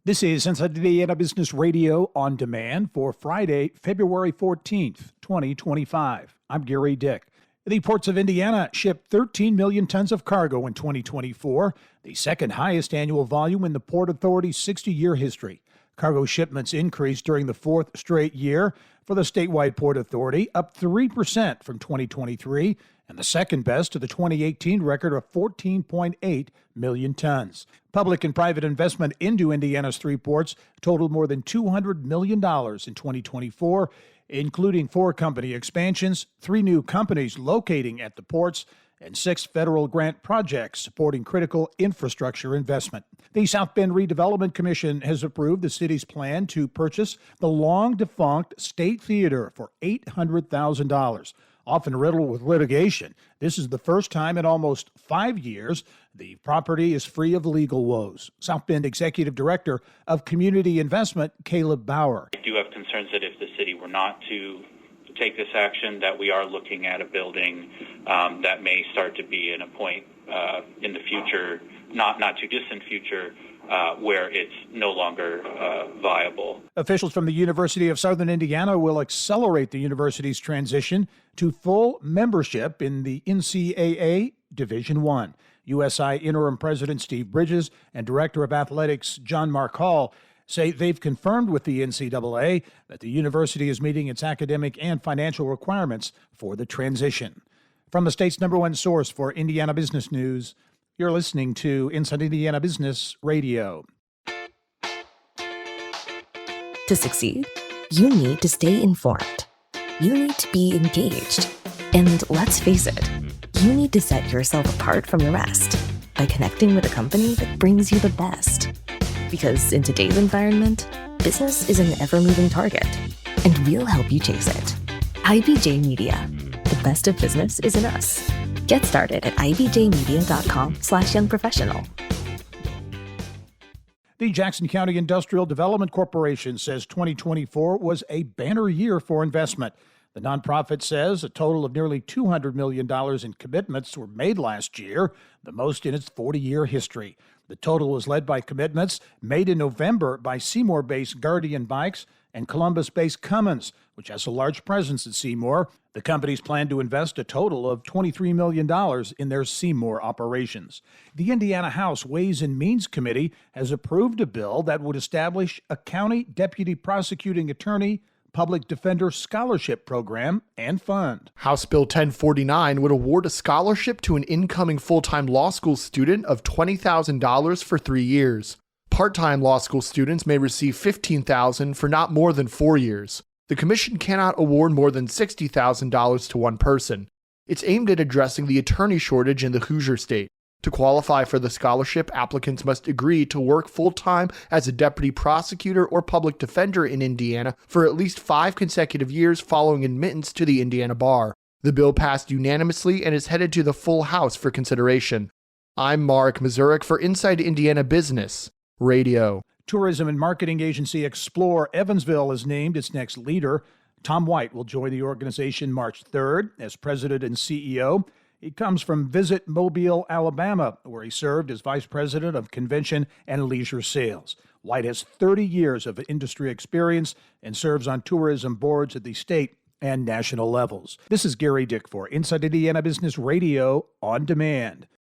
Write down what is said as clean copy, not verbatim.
This is Inside Indiana Business Radio on demand for Friday, February 14th, 2025. I'm Gary Dick. The ports of Indiana shipped 13 million tons of cargo in 2024, the second highest annual volume in the Port Authority's 60-year history. Cargo shipments increased during the fourth straight year for the statewide Port Authority, up 3% from 2023, and the second best to the 2018 record of 14.8 million tons. Public and private investment into Indiana's three ports totaled more than $200 million in 2024, including 4 company expansions, 3 new companies locating at the ports, and 6 federal grant projects supporting critical infrastructure investment. The South Bend Redevelopment Commission has approved the city's plan to purchase the long-defunct State Theater for $800,000. Often riddled with litigation, this is the first time in almost 5 years the property is free of legal woes. South Bend Executive Director of Community Investment, Caleb Bauer. I do have concerns that if the city were not to take this action, that we are looking at a building that may start to be in a point in the future, not too distant future, where it's no longer viable. Officials from the University of Southern Indiana will accelerate the university's transition to full membership in the NCAA Division I. USI Interim President Steve Bridges and Director of Athletics John Mark Hall say they've confirmed with the NCAA that the university is meeting its academic and financial requirements for the transition. From the state's #1 source for Indiana business news, you're listening to Inside Indiana Business Radio. To succeed, you need to stay informed. You need to be engaged. And let's face it, you need to set yourself apart from the rest by connecting with a company that brings you the best. Because in today's environment, business is an ever-moving target, and we'll help you chase it. IBJ Media. The best of business is in us. Get started at ibjmedia.com/youngprofessional. The Jackson County Industrial Development Corporation says 2024 was a banner year for investment. The nonprofit says a total of nearly $200 million in commitments were made last year, the most in its 40-year history. The total was led by commitments made in November by Seymour-based Guardian Bikes and Columbus-based Cummins, which has a large presence at Seymour. The companies plan to invest a total of $23 million in their Seymour operations. The Indiana House Ways and Means Committee has approved a bill that would establish a county deputy prosecuting attorney public defender scholarship program and fund. House Bill 1049 would award a scholarship to an incoming full-time law school student of $20,000 for 3 years. Part-time law school students may receive $15,000 for not more than 4 years. The commission cannot award more than $60,000 to one person. It's aimed at addressing the attorney shortage in the Hoosier State. To qualify for the scholarship, applicants must agree to work full-time as a deputy prosecutor or public defender in Indiana for at least 5 consecutive years following admittance to the Indiana bar. The bill passed unanimously and is headed to the full House for consideration. I'm Mark Mazurik for Inside Indiana Business Radio. Tourism and marketing agency Explore Evansville is named its next leader. Tom White will join the organization March 3rd as president and CEO. He comes from Visit Mobile, Alabama, where he served as vice president of convention and leisure sales. White has 30 years of industry experience and serves on tourism boards at the state and national levels. This is Gary Dick for Inside Indiana Business Radio on demand.